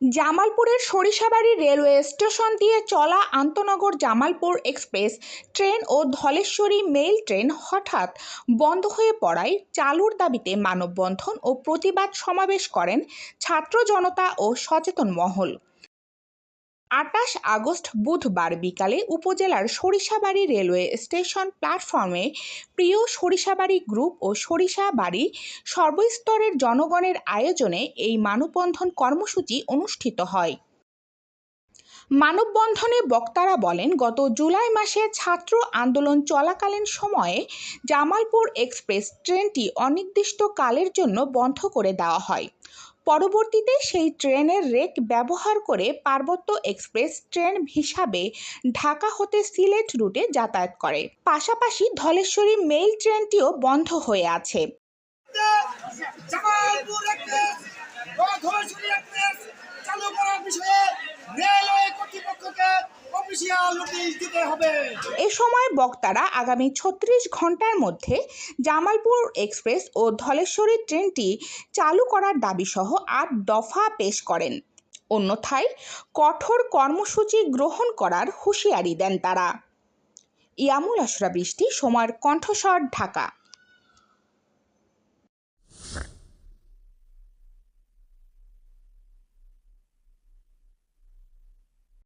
জামালপুরের Sarishabari railway station দিয়ে চলা আন্তনগর জামালপুর এক্সপ্রেস ট্রেন ও ধলেশ্বরী মেইল ট্রেন হঠাৎ বন্ধ হয়ে পড়ায় চালুর দাবিতে মানববন্ধন ও প্রতিবাদ সমাবেশ করেন ছাত্র জনতা ও সচেতন মহল। ২৮ আগস্ট বুধবার বিকালে উপজেলার সরিষাবাড়ি রেলওয়ে স্টেশন প্ল্যাটফর্মে প্রিয় সরিষাবাড়ি গ্রুপ ও সরিষাবাড়ি সর্বস্তরের জনগণের আয়োজনে এই মানববন্ধন কর্মসূচি অনুষ্ঠিত হয়। মানববন্ধনে বক্তারা বলেন, গত জুলাই মাসে ছাত্র আন্দোলন চলাকালীন সময়ে জামালপুর এক্সপ্রেস ট্রেনটি অনির্দিষ্টকালের জন্য বন্ধ করে দেওয়া হয়। পরবর্তীতে সেই ট্রেনের রেক ব্যবহার করে পার্বত্য এক্সপ্রেস ট্রেন হিসাবে ঢাকা হতে সিলেট রুটে যাতায়াত করে। পাশাপাশি ধলেশ্বরী মেইল ট্রেনটিও বন্ধ হয়ে আছে। এ সময় বক্তারা আগামী ৩৬ ঘন্টার মধ্যে জামালপুর এক্সপ্রেস ও ধলেশ্বরী ট্রেনটি চালু করার দাবিসহ ৮ দফা পেশ করেন। অন্যথায় কঠোর কর্মসূচি গ্রহণ করার হুঁশিয়ারি দেন তারা। ইয়ামুল আশরাফ বৃষ্টি, সময়ের কণ্ঠস্বর, ঢাকা।